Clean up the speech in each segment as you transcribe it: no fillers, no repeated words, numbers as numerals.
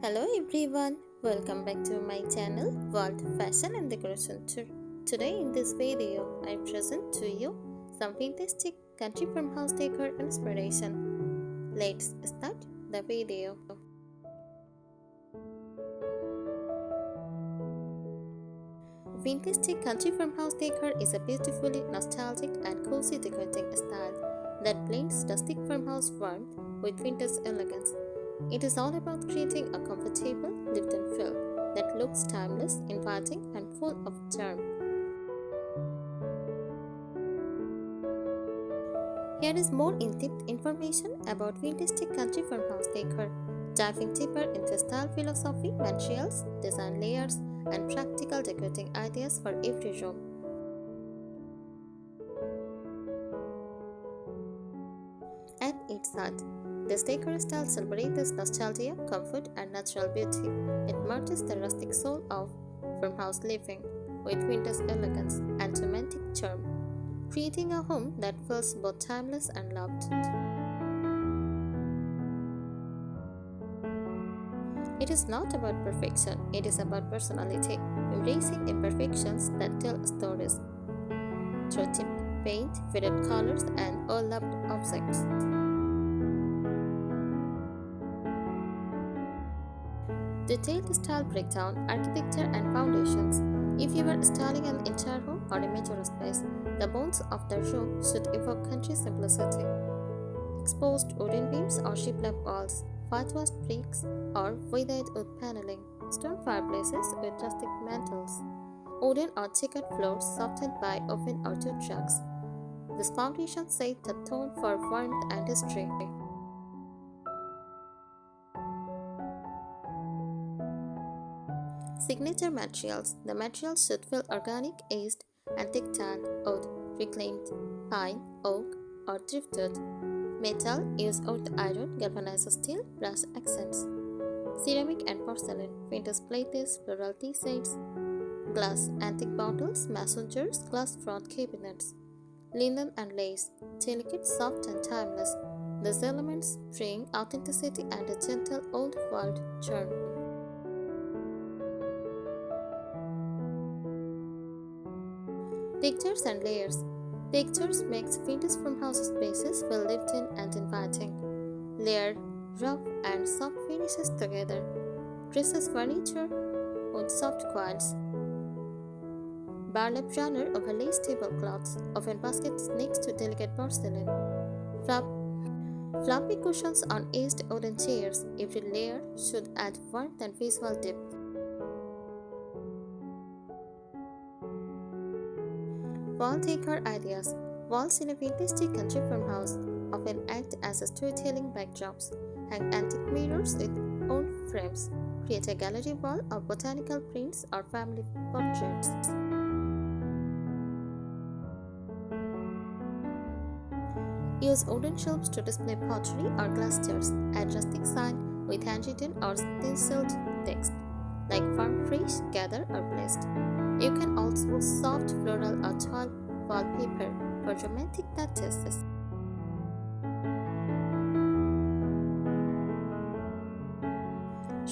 Hello everyone, welcome back to my channel World Fashion and Decoration Tour. Today in this video, I present to you some fantastic country farmhouse decor inspiration. Let's start the video. Fantastic country farmhouse decor is a beautifully nostalgic and cozy decorating style that blends rustic farmhouse warmth with vintage elegance. It is all about creating a comfortable, lived-in feel that looks timeless, inviting, and full of charm. Here is more in-depth information about fantastic country farmhouse decor, diving deeper into style philosophy, materials, design layers, and practical decorating ideas for every room. At its heart, this decor style celebrates nostalgia, comfort, and natural beauty. It merges the rustic soul of farmhouse living with vintage elegance and romantic charm, creating a home that feels both timeless and loved. It is not about perfection, it is about personality, embracing imperfections that tell stories through chipped paint, faded colors, and all-loved objects. Detailed style breakdown, architecture, and foundations. If you are styling an entire home or a major space, the bones of the room should evoke country simplicity. Exposed wooden beams or shiplap walls, whitewashed bricks or weathered wood paneling, stone fireplaces with rustic mantels, wooden or checkered floors softened by oven or two tracks. This foundation set the tone for warmth and history. Signature materials. The materials should feel organic, aged, and tactile. Wood, reclaimed, pine, oak, or driftwood. Metal, use wood iron, galvanized steel, brass accents. Ceramic and porcelain, vintage plates, floral tea sets. Glass, antique bottles, mason jars, glass front cabinets. Linen and lace, delicate, soft, and timeless. These elements bring authenticity and a gentle old-world charm. Textures and layers. Textures makes vintage farmhouse spaces feel lived in and inviting. Layer rough and soft finishes together. Dresses furniture with soft coils. Burlap runner overlays tablecloths, oven baskets next to delicate porcelain. Fluffy cushions on aged wooden chairs. Every layer should add warmth and visual depth. Wall decor ideas. Walls in a fantastic country farmhouse often act as storytelling backdrops. Hang antique mirrors with old frames. Create a gallery wall of botanical prints or family portraits. Use wooden shelves to display pottery or glass jars. Add rustic sign with handwritten or stenciled text like farm fresh, gather, or blessed. You can also use soft floral or tall wallpaper for romantic touches.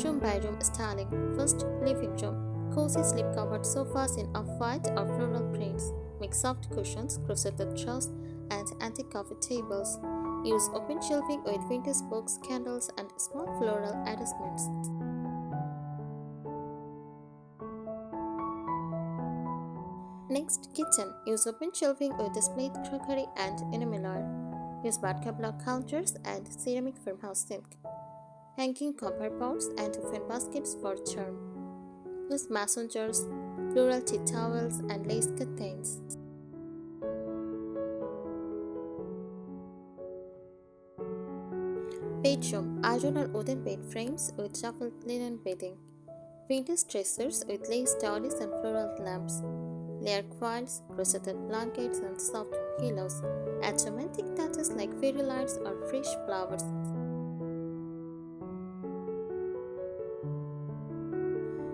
Room by room styling. First, living room. Cozy slip-covered sofas in off-white or floral prints. Make soft cushions, crocheted drawers, and antique coffee tables. Use open shelving with vintage books, candles, and small floral adornments. Next, kitchen. Use open shelving with displayed crockery and enamelware. Use vodka block counters and ceramic farmhouse sink. Hanging copper pots and oven baskets for charm. Use mason jars, floral tea towels, and lace curtains. Bedroom. Iron or wooden bed frames with shuffled linen bedding. Vintage dressers with lace dowlies and floral lamps. Layer quilts, crocheted blankets, and soft pillows. Add romantic touches like fairy lights or fresh flowers.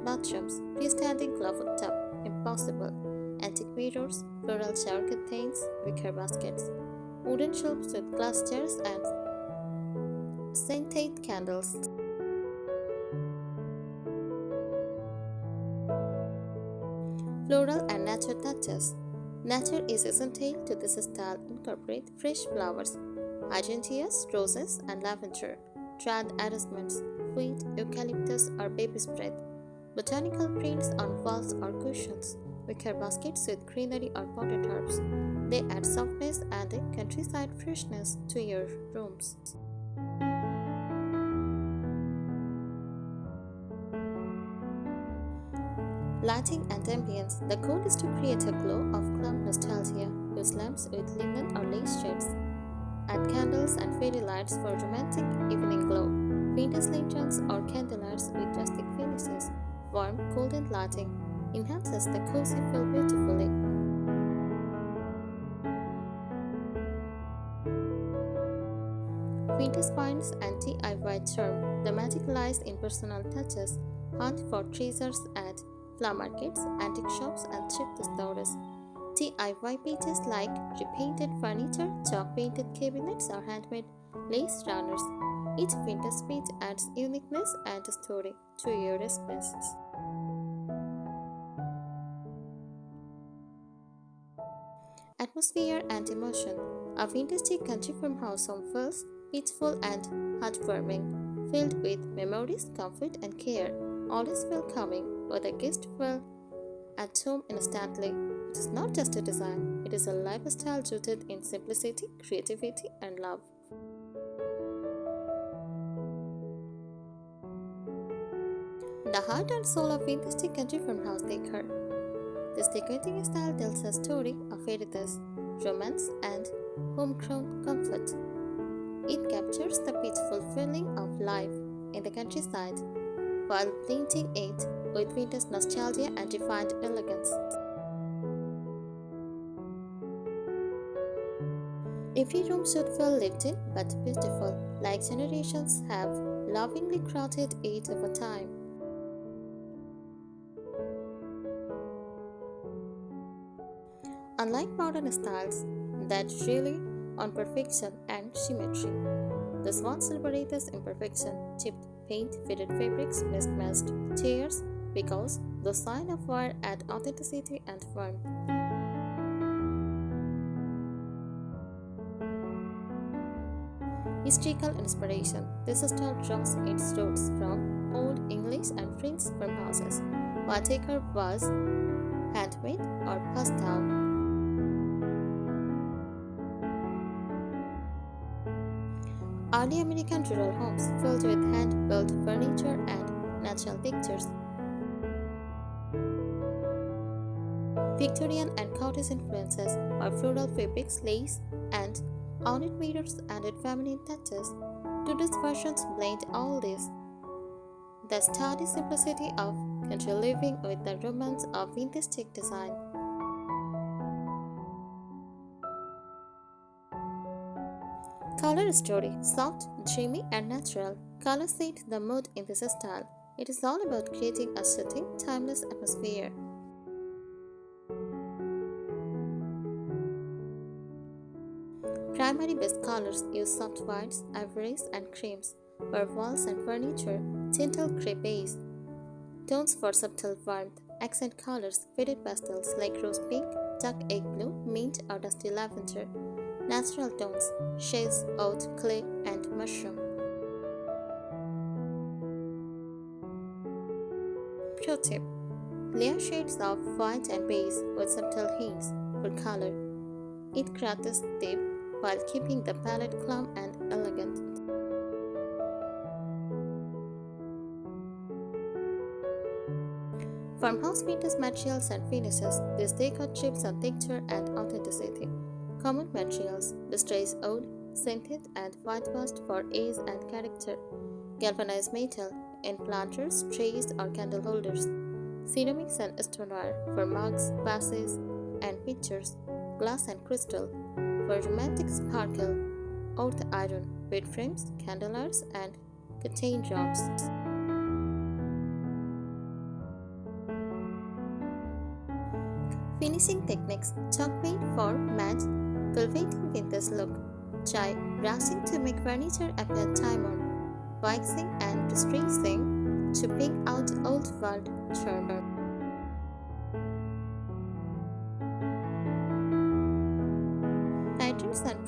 Bathrooms. Freestanding closet tub. Impossible. Antique mirrors, floral shower curtains, wicker baskets. Wooden shelves with glass jars and scented candles. Floral and nature touches. Nature is essential to this style. Incorporate fresh flowers, hydrangeas, roses, and lavender, trad arrangements, wheat, eucalyptus, or baby's breath, botanical prints on walls or cushions, wicker baskets with greenery or potted herbs. They add softness and a countryside freshness to your rooms. Lighting and ambience. The goal is to create a glow of club nostalgia. Use lamps with linen or lace shades. Add candles and fairy lights for romantic evening glow. Vintage lanterns or candelights with rustic finishes. Warm, golden lighting enhances the cozy feel beautifully. Vintage finds and DIY charm. The magic lies in personal touches. Hunt for treasures at flower markets, antique shops, and thrift stores. DIY pieces like repainted furniture, chalk painted cabinets, or handmade lace runners. Each vintage piece adds uniqueness and story to your space. Atmosphere and emotion. A vintage country farmhouse home feels peaceful and heartwarming, filled with memories, comfort, and care. Always welcoming, where the guests feel at home instantly. It is not just a design, it is a lifestyle rooted in simplicity, creativity, and love. The heart and soul of vintage country farmhouse decor. This decorating style tells a story of heritage, romance, and homegrown comfort. It captures the peaceful feeling of life in the countryside while blending it with vintage nostalgia and refined elegance. Every room should feel lived in but beautiful, like generations have lovingly crafted it over time. Unlike modern styles that rely on perfection and symmetry, this one celebrates imperfection, chipped paint, faded fabrics, mismatched chairs, because the sign of wear add authenticity and warmth. Historical inspiration. This style draws its roots from Old English and French farmhouses, while decor was handmade or passed down. Early American rural homes filled with hand-built furniture and natural textures. Victorian and cottage influences or floral fabrics, lace, and ornate mirrors added feminine touches. Today's versions blend all this. The sturdy simplicity of country living with the romance of vintage chic design. Color story. Soft, dreamy, and natural. Color set the mood in this style. It is all about creating a soothing, timeless atmosphere. Primary base colors use soft whites, ivories, and creams. For walls and furniture, gentle gray base. Tones for subtle warmth. Accent colors, faded pastels like rose pink, dark egg blue, mint, or dusty lavender. Natural tones, shades, oat, clay, and mushroom. Pro tip. Layer shades of white and beige with subtle hints for color. It creates depth while keeping the palette calm and elegant. Farmhouse vintage materials and finishes. This decor trips on texture and authenticity. Common materials: distressed wood, scented and whitewashed for ease and character. Galvanized metal in planters, trays, or candle holders. Ceramics and stoneware for mugs, vases, and pitchers. Glass and crystal for romantic sparkle. Old iron, bed frames, candelabras, and curtain rods. Finishing techniques: chalk paint for matte, velvety vintage look. Try brushing to make furniture appear time-worn. Waxing and distressing to bring out old world charm.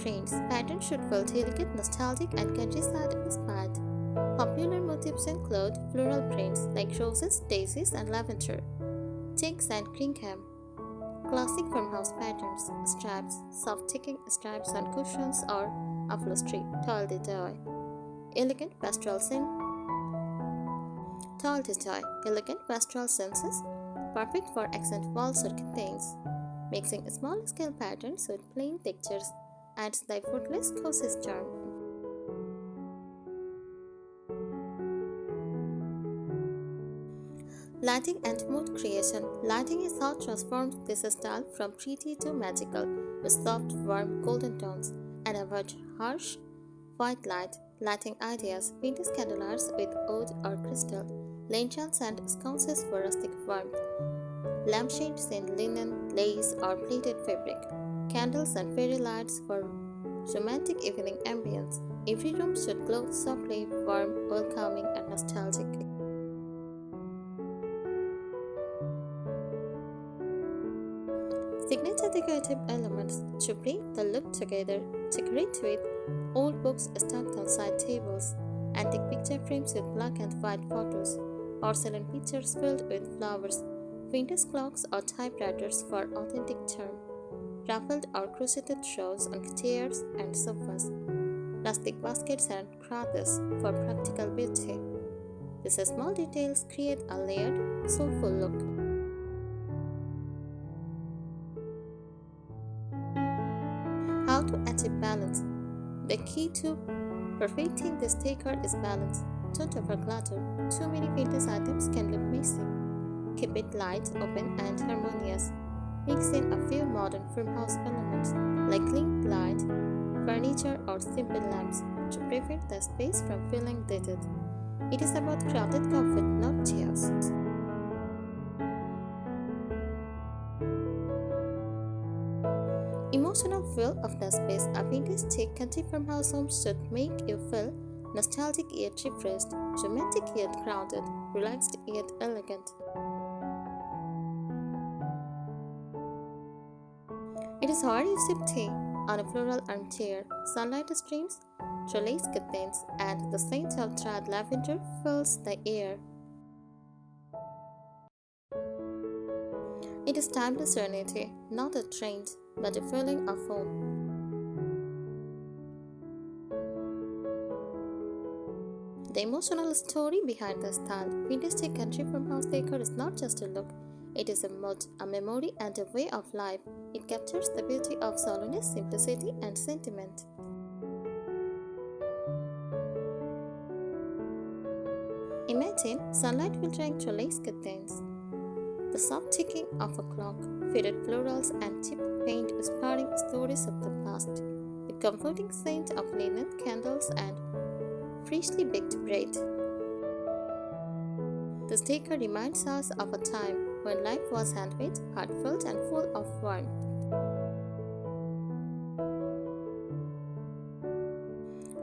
prints. Patterns should feel delicate, nostalgic, and countryside inspired. Popular motifs include floral prints like roses, daisies, and lavender, checks, and gingham. Classic farmhouse patterns, straps, soft ticking stripes on cushions or upholstery, toile de joy. Elegant pastoral scent, toile de joy. Elegant pastoral senses, perfect for accent walls or curtains. Mixing small-scale patterns with plain textures adds the effortless cozy charm. Lighting and mood creation. Lighting is how transforms this style from pretty to magical with soft, warm golden tones and avoid harsh white light. Lighting ideas. Vintage candlelights with wood or crystal, lanterns and sconces for rustic warmth, lampshades in linen, lace, or pleated fabric, candles and fairy lights for romantic evening ambience. Every room should glow softly, warm, welcoming, and nostalgic. Signature decorative elements to bring the look together. Decorate with old books stacked on side tables, antique picture frames with black and white photos, porcelain pictures filled with flowers, vintage clocks or typewriters for authentic charm, ruffled or crocheted shows on chairs and sofas, rustic baskets and crosses for practical beauty. These small details create a layered, soulful look. How to achieve balance? The key to perfecting this decor is balance. Don't overclutter. Too many vintage items can look messy. Keep it light, open, and harmonious. Mix in a few modern farmhouse elements like clean light, furniture, or simple lamps to prevent the space from feeling dated. It is about crowded comfort, not chaos. Emotional feel of the space. A vintage chic country farmhouse home should make you feel nostalgic yet refreshed, romantic yet grounded, relaxed yet elegant. It is hard you sip tea on a floral armchair, sunlight streams, trellis curtains, and the scent of dried lavender fills the air. It is timeless serenity, not a trend, but a feeling of home. The emotional story behind the style. Vintage country farmhouse decor is not just a look, it is a mood, a memory, and a way of life. It captures the beauty of slowness, simplicity, and sentiment. Imagine sunlight filtering through lace curtains, the soft ticking of a clock, faded florals, and chipped paint inspiring stories of the past, the comforting scent of linen, candles, and freshly baked bread. This decor reminds us of a time when life was handmade, heartfelt, and full of warmth.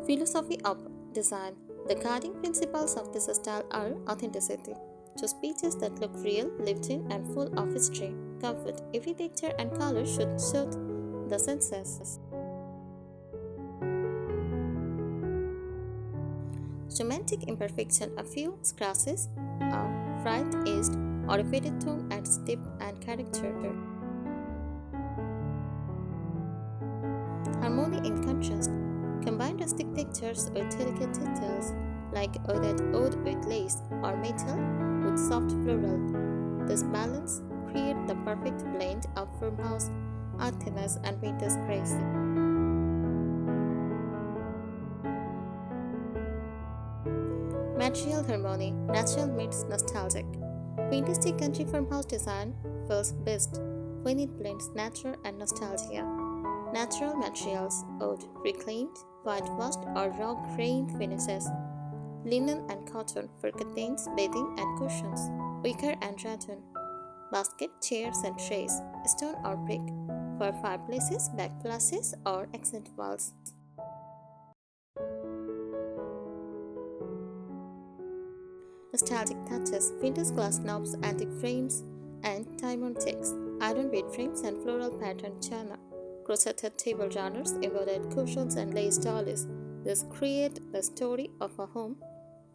Philosophy of design. The guiding principles of this style are authenticity. Choose pieces that look real, lived in, and full of history. Comfort. Every texture and color should suit the senses. Romantic imperfection. A few scratches, a fried edged, or a faded tone adds depth and character. Harmony in contrast. Combine rustic textures with delicate details like wood with lace or metal with soft floral. This balance creates the perfect blend of farmhouse, earthiness, and vintage grace. Material harmony. Natural meets nostalgic. Vintage country farmhouse design feels best when it blends nature and nostalgia. Natural materials: wood, reclaimed, whitewashed, or raw grained finishes. Linen and cotton for curtains, bedding, and cushions. Wicker and rattan. Basket, chairs, and trays. Stone or brick for fireplaces, backplaces, or accent walls. Nostalgic touches. Vintage glass knobs, antique frames, and diamond checks. Iron bed frames and floral patterned china. Crocheted table runners, embroidered cushions, and lace dollies. This create the story of a home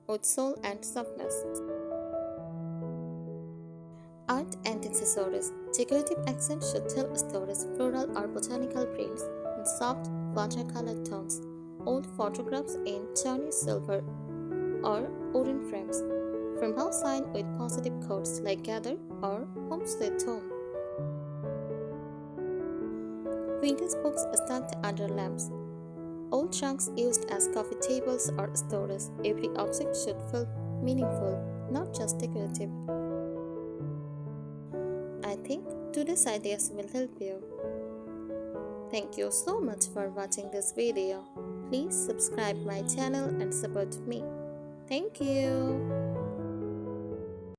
with soul and softness. Art and accessories. Decorative accents should tell stories, floral or botanical prints in soft, watercolor tones, old photographs in Chinese silver or wooden frames. Farmhouse sign with positive quotes like gather or home sweet home. Vintage books stacked under lamps. Old trunks used as coffee tables or storage. Every object should feel meaningful, not just decorative. I think today's ideas will help you. Thank you so much for watching this video. Please subscribe my channel and support me. Thank you.